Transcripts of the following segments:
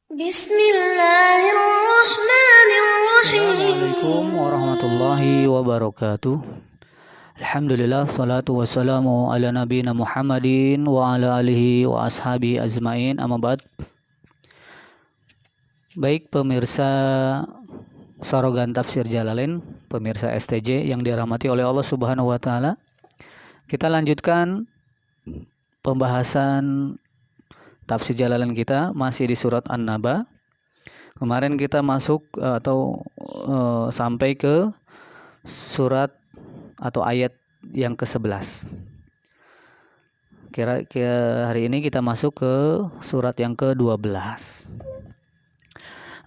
Assalamualaikum warahmatullahi wabarakatuh. Alhamdulillah, salatu wassalamu ala nabiyina Muhammadin wa ala alihi wa ashabi azmain, amma ba'd. Baik pemirsa Sarogan Tafsir Jalalain, pemirsa STJ yang dirahmati oleh Allah Subhanahu wa taala. Kita lanjutkan pembahasan Tafsir Jalalain kita masih di surat An-Naba. Kemarin kita masuk sampai ke surat atau ayat yang ke-11. Kira-kira hari ini kita masuk ke surat yang ke-12.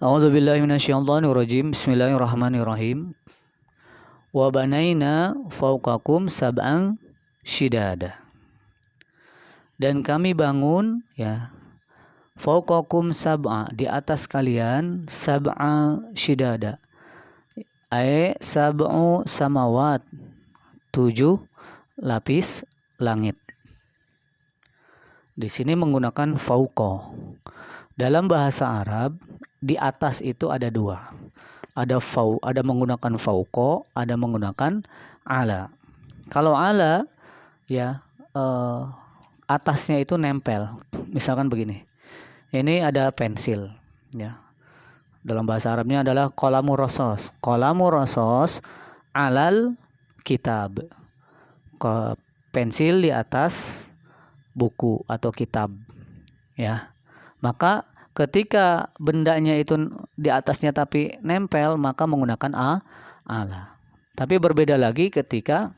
A'udzubillahi minasyaitonirrajim. Bismillahirrahmanirrahim. Wa banaina fawqakum sab'an shidada. Dan kami bangun fawqakum sab'a, di atas kalian, sab'a shidada. Sab'u samawat, 7 lapis langit. Di sini menggunakan fauqa. Dalam bahasa Arab, di atas itu ada dua. Ada menggunakan fauqa, ada menggunakan ala. Kalau ala atasnya itu nempel. Misalkan begini. Ini ada pensil Dalam bahasa Arabnya adalah qalamu rasos. Qalamu rasos alal kitab. Pensil di atas buku atau kitab. Maka ketika bendanya itu di atasnya tapi nempel, maka menggunakan ala. Tapi berbeda lagi ketika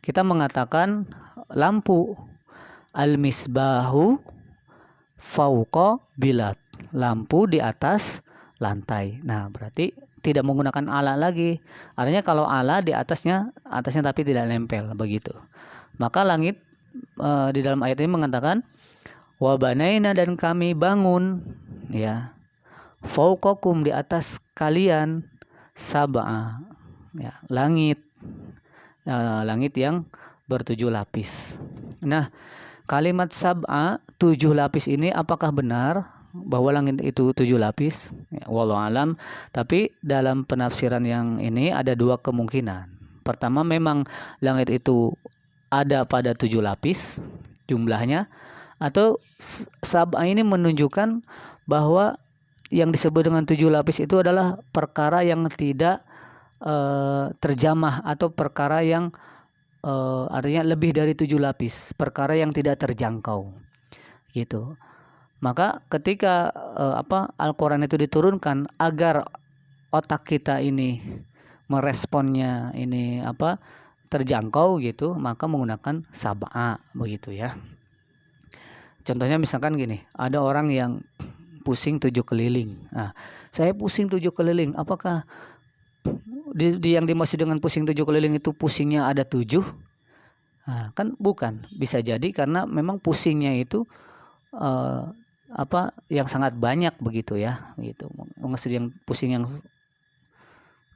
kita mengatakan lampu, al-misbahu fauqa bilat, lampu di atas lantai. Nah, berarti tidak menggunakan ala lagi. Artinya kalau ala di atasnya tapi tidak nempel, begitu. Maka langit di dalam ayat ini mengatakan wa banaina, dan kami bangun fauqakum, di atas kalian, sab'a, langit yang bertujuh lapis. Nah, kalimat sab'a, 7 lapis ini apakah benar bahwa langit itu 7 lapis? Wallahu alam. Tapi dalam penafsiran yang ini ada dua kemungkinan. Pertama, memang langit itu ada pada 7 lapis jumlahnya, atau sab'a ini menunjukkan bahwa yang disebut dengan 7 lapis itu adalah perkara yang tidak terjamah, atau perkara yang artinya lebih dari 7 lapis, perkara yang tidak terjangkau gitu. Maka ketika Al-Quran itu diturunkan agar otak kita ini meresponnya ini terjangkau gitu, maka menggunakan sab'a, begitu ya. Contohnya misalkan gini, ada orang yang pusing 7 keliling. Nah, saya pusing 7 keliling, apakah yang dimaksud dengan pusing 7 keliling itu pusingnya ada 7? Nah, kan bukan. Bisa jadi karena memang pusingnya itu yang sangat banyak, begitu ya, gitu. Maksud yang pusing yang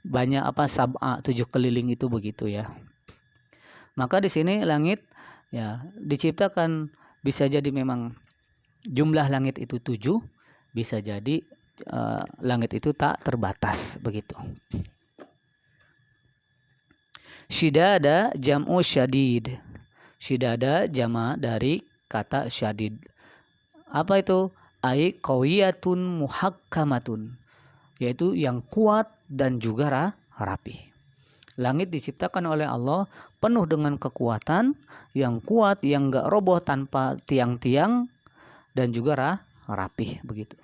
banyak sab'a, 7 keliling itu, begitu ya. Maka di sini langit diciptakan, bisa jadi memang jumlah langit itu 7, bisa jadi langit itu tak terbatas, begitu. Shidada jam'u syadid. Shidada jama dari kata syadid. Apa itu? Ai qawiyatun muhakkamatun, yaitu yang kuat dan juga rapi. Langit diciptakan oleh Allah penuh dengan kekuatan, yang kuat, yang enggak roboh tanpa tiang-tiang, dan juga rapih, begitu.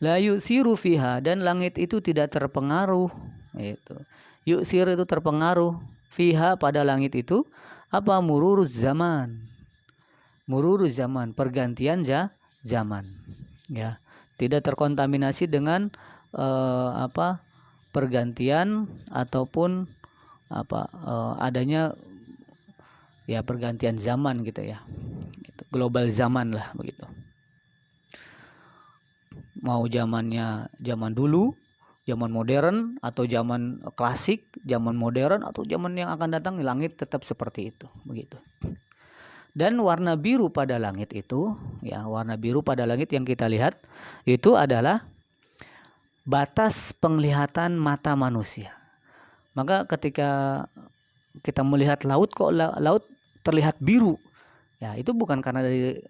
La yusiru fiha, dan langit itu tidak terpengaruh. Yusir itu terpengaruh, fiha pada langit itu mururuz zaman. Mururuz zaman, pergantian zaman. Tidak terkontaminasi dengan pergantian ataupun adanya pergantian zaman gitu ya. Global zaman lah, begitu. Mau zaman dulu, zaman modern, atau zaman klasik, zaman modern, atau zaman yang akan datang, langit tetap seperti itu, begitu. Dan warna biru pada langit itu, ya, warna biru pada langit yang kita lihat itu adalah batas penglihatan mata manusia. Maka ketika kita melihat laut, kok laut terlihat biru, ya itu bukan karena dari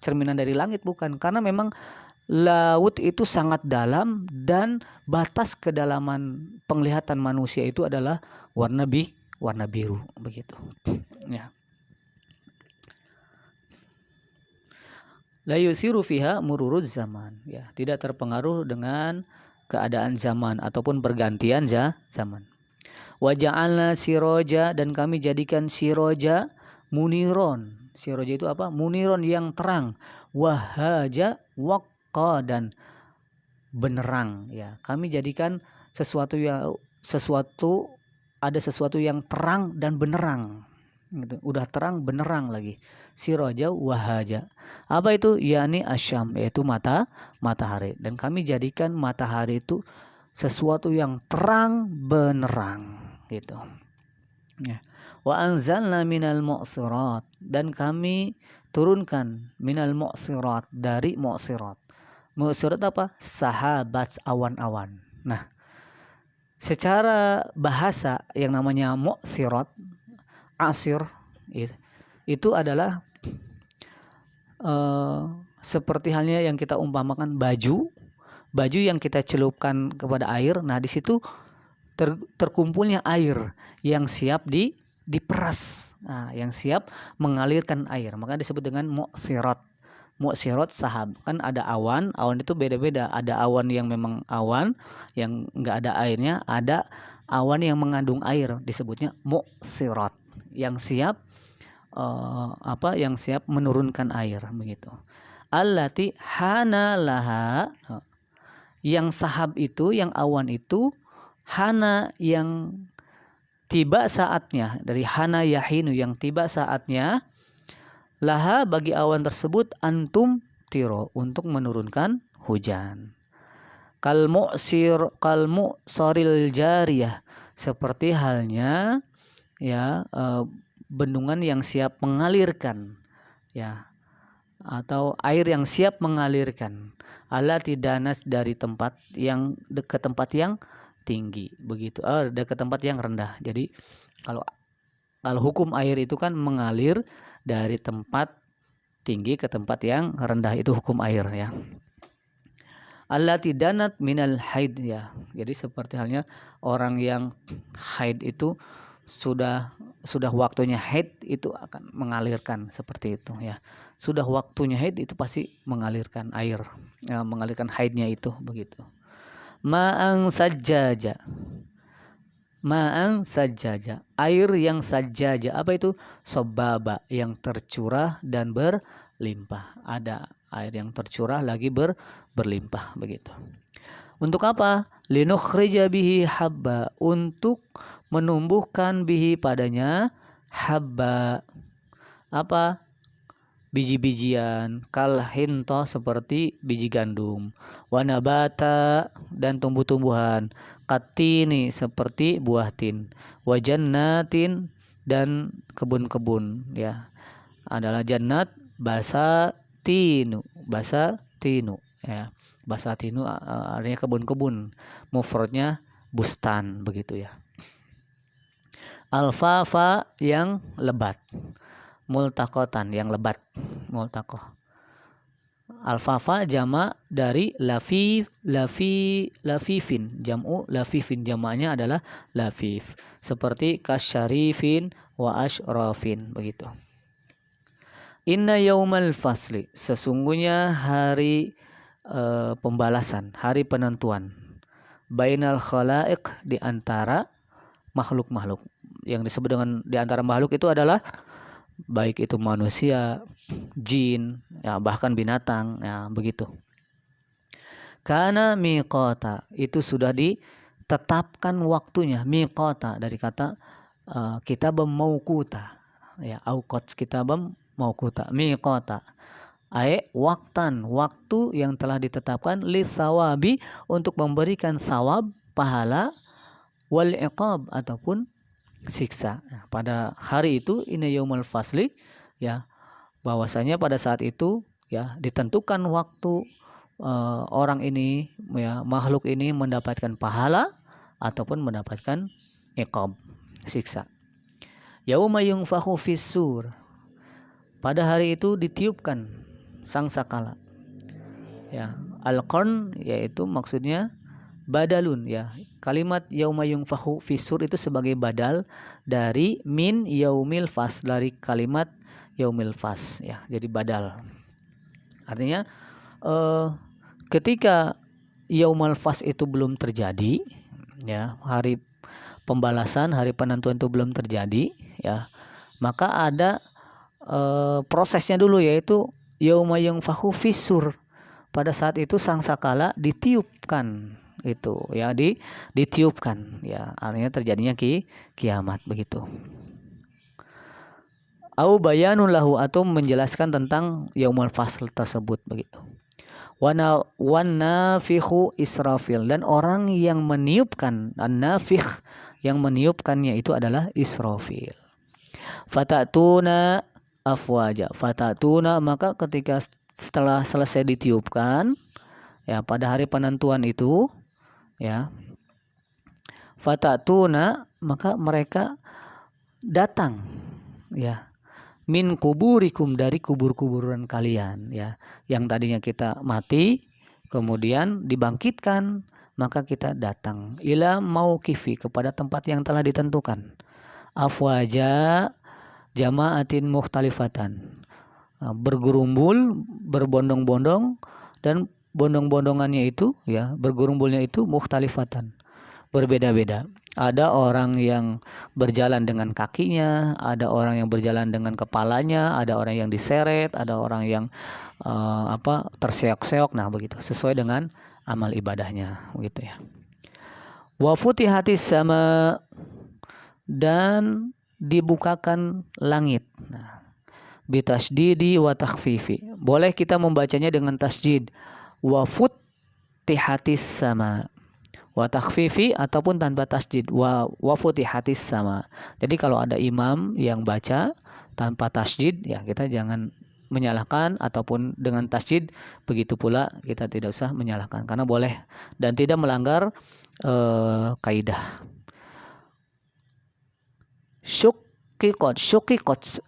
cerminan dari langit, bukan, karena memang laut itu sangat dalam dan batas kedalaman penglihatan manusia itu adalah warna biru, begitu. Ya. La yusiru fiha mururuz zaman, ya, tidak terpengaruh dengan keadaan zaman ataupun pergantian zaman. Wa ja'alna siroja, dan kami jadikan siroja muniron. Siroja itu apa? Muniron, yang terang. Wahaja waqqa, dan benerang, ya. Kami jadikan sesuatu yang terang dan benerang. Gitu. Udah terang benerang lagi. Siroja wahaja. Apa itu? Yani asyam, yaitu matahari. Dan kami jadikan matahari itu sesuatu yang terang benerang, gitu. Ya. Wa anzalna minal mu'sirat, dan kami turunkan minal mu'sirat, dari mu'sirat. Mu'sirat apa? Sahabat, awan-awan. Nah, secara bahasa yang namanya mu'sirat, asir, itu adalah seperti halnya yang kita umpamakan baju yang kita celupkan kepada air. Nah, di situ terkumpulnya air yang siap diperas, nah, yang siap mengalirkan air, maka disebut dengan mu'sirat. Mu'sirat sahab. Kan ada awan itu beda-beda. Ada awan yang memang awan yang enggak ada airnya, ada awan yang mengandung air, disebutnya mu'sirat, yang siap yang siap menurunkan air, begitu. Allati hana laha, yang sahab itu, yang awan itu, hana, yang tiba saatnya, dari hana yahinu, yang tiba saatnya, laha, bagi awan tersebut, antum tiro, untuk menurunkan hujan. Kal mu'soril jariyah, seperti halnya, ya, bendungan yang siap mengalirkan, ya, atau air yang siap mengalirkan, ala tidanas, dari tempat yang ke tempat yang tinggi, begitu, ke tempat yang rendah. Jadi kalau hukum air itu kan mengalir dari tempat tinggi ke tempat yang rendah, itu hukum air, ya. Allati danat minal haid, ya. Jadi seperti halnya orang yang haid itu sudah waktunya haid, itu akan mengalirkan, seperti itu, ya. Sudah waktunya haid itu pasti mengalirkan air, ya, mengalirkan haidnya itu, begitu. Ma'ang sajjaja, air yang sajjaja, apa itu? Sobaba, yang tercurah dan berlimpah. Ada air yang tercurah lagi berlimpah, begitu. Untuk apa? Linukhrija bihi habba, untuk menumbuhkan bihi padanya habba, apa? Biji-bijian, kal hinto, seperti biji gandum, wa nabata, dan tumbuh-tumbuhan, katini, seperti buah tin, wa jannatin, dan kebun-kebun, ya. Adalah jannat, basatinu, ya. Basatinu artinya kebun-kebun, mufradnya bustan, begitu, ya. Alfafa, yang lebat, multakotan, yang lebat, multakoh. Alfafa jama dari lafifin, jam'u lafifin, jamaknya adalah lafif, seperti kasyarifin wa ashrafin, begitu. Inna yaumal fasli, sesungguhnya hari pembalasan, hari penentuan, bainal khalaiq, di antara makhluk-makhluk. Yang disebut dengan di antara makhluk itu adalah baik itu manusia, jin, ya, bahkan binatang, ya, begitu. Kana miqata, itu sudah ditetapkan waktunya. Miqata dari kata kitabam mauquta, ya, auqat kitabam mauquta, miqata, waktu yang telah ditetapkan, lisawabi, untuk memberikan sawab, pahala, wal iqab, ataupun siksa. Pada hari itu, inna yaumul fasli, ya, bahwasanya pada saat itu ya ditentukan waktu orang ini ya, makhluk ini mendapatkan pahala ataupun mendapatkan iqab, siksa. Yauma yunfakhu fis-sur. Pada hari itu ditiupkan sangsakala. Ya, al-qarn yaitu maksudnya badalun ya. Kalimat yauma yunfakhu fis-sur itu sebagai badal dari min yaumil fas, dari kalimat yaumil fas ya. Jadi badal. Artinya ketika yaumul fas itu belum terjadi ya, hari pembalasan, hari penentuan itu belum terjadi ya, maka ada prosesnya dulu, yaitu yauma yunfakhu fis-sur. Pada saat itu sangsakala ditiupkan itu ya, ditiupkan ya, artinya terjadinya kiamat begitu. Au bayanun lahu, atau menjelaskan tentang yaumul fasl tersebut begitu. Wanafikhu Israfil, dan orang yang meniupkan, an-nafikh yang meniupkannya itu adalah Israfil. Fatatuna afwaja, fatatuna, maka ketika setelah selesai ditiupkan ya pada hari penentuan itu ya, fatatuna, maka mereka datang ya, min kuburikum, dari kubur-kuburan kalian ya, yang tadinya kita mati kemudian dibangkitkan, maka kita datang ila mauqifi, kepada tempat yang telah ditentukan. Afwaja jama'atin mukhtalifatan, bergerumbul, berbondong-bondong, dan bondong-bondongannya itu ya, bergerumbulnya itu mukhtalifatan, berbeda-beda. Ada orang yang berjalan dengan kakinya, ada orang yang berjalan dengan kepalanya, ada orang yang diseret, ada orang yang terseok-seok, nah begitu, sesuai dengan amal ibadahnya begitu ya. Wa futihatis sama, dan dibukakan langit. Nah, bitasdidi wa takhfifi, boleh kita membacanya dengan tasjid, wa futihatis sama, wa takhfifi, ataupun tanpa tasjid, wa futihatis sama. Jadi kalau ada imam yang baca tanpa tasjid ya, kita jangan menyalahkan, ataupun dengan tasjid begitu pula kita tidak usah menyalahkan, karena boleh dan tidak melanggar kaidah. Syuqiqat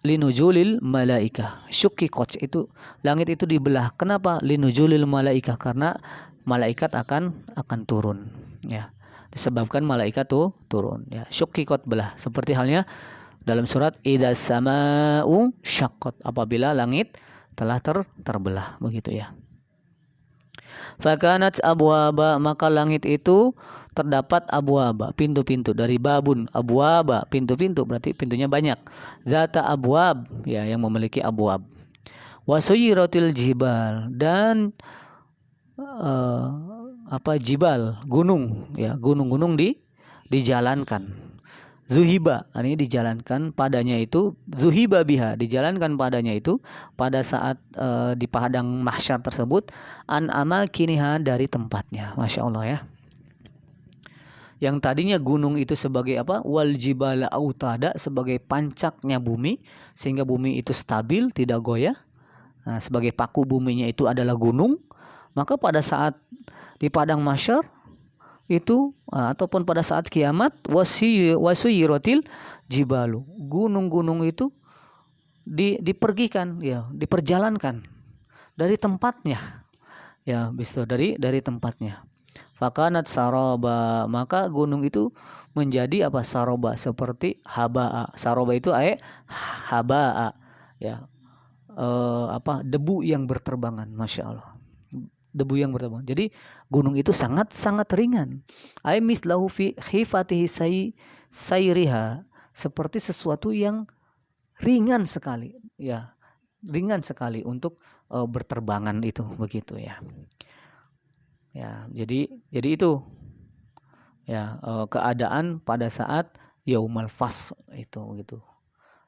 linujulil malaikah. Syuqiqat itu langit itu dibelah. Kenapa? Linujulil malaikah, karena malaikat akan turun ya. Disebabkan malaikat tuh turun ya. Syuqiqat, belah. Seperti halnya dalam surat idzas samaa'u syaqqat, apabila langit telah terbelah begitu ya. Fakanat abwaba, maka langit itu terdapat abwaba, pintu-pintu, dari babun, abwaba, pintu-pintu, berarti pintunya banyak. Zata abwab ya, yang memiliki abwab. Wasuyiratil jibal, dan jibal, gunung ya, gunung-gunung dijalankan. Zuhiba, ini dijalankan padanya itu, zuhiba biha, dijalankan padanya itu pada saat di padang mahsyar tersebut, an amakiniha, dari tempatnya. Masya Allah ya. Yang tadinya gunung itu sebagai apa? Wal jibala autada, sebagai pancaknya bumi, sehingga bumi itu stabil, tidak goyah. Nah, sebagai paku buminya itu adalah gunung. Maka pada saat di padang mahsyar itu, ataupun pada saat kiamat, wasuyiratil jibalu, gunung-gunung itu dipergikan ya, diperjalankan dari tempatnya ya, bisa dari tempatnya. Fakanat saroba, maka gunung itu menjadi apa? Saroba, seperti habaa. Saroba itu habaa ya, debu yang berterbangan. Masya Allah, debu yang berterbangan. Jadi gunung itu sangat ringan. Ai mislahu fi khifatihi sayriha, seperti sesuatu yang ringan sekali ya, ringan sekali untuk berterbangan itu begitu ya. Ya, jadi itu ya, keadaan pada saat yaumul fasl itu gitu.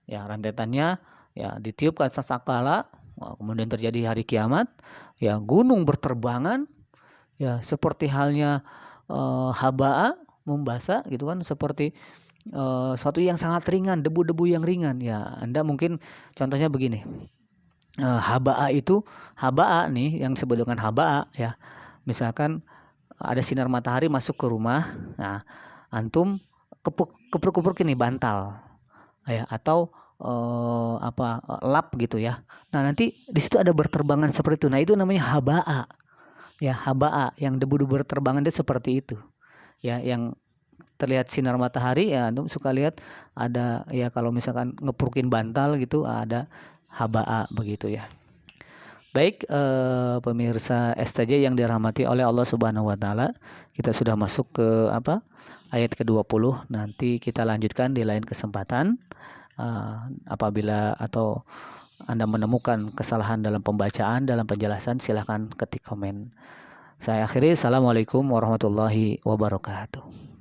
Ya, rentetannya ya, ditiupkan sangkakala, kemudian terjadi hari kiamat, ya gunung berterbangan, ya seperti halnya habaa, membasah gitu kan, seperti suatu yang sangat ringan, debu-debu yang ringan. Ya, Anda mungkin contohnya begini. Habaa itu, habaa nih yang disebut dengan habaa ya. Misalkan ada sinar matahari masuk ke rumah. Nah, antum kepruk-kepruk ini bantal ya, atau lap gitu ya. Nah, nanti di situ ada berterbangan seperti itu. Nah, itu namanya habaa. Ya, habaa yang debu-debu berterbangan itu seperti itu. Ya, yang terlihat sinar matahari ya, antum suka lihat ada ya, kalau misalkan ngeprukin bantal gitu ada habaa begitu ya. Baik, pemirsa STJ yang dirahmati oleh Allah Subhanahu wa taala, kita sudah masuk ke ayat ke-20. Nanti kita lanjutkan di lain kesempatan. Apabila atau Anda menemukan kesalahan dalam pembacaan, dalam penjelasan, silahkan ketik komen. Saya akhiri. Assalamualaikum warahmatullahi wabarakatuh.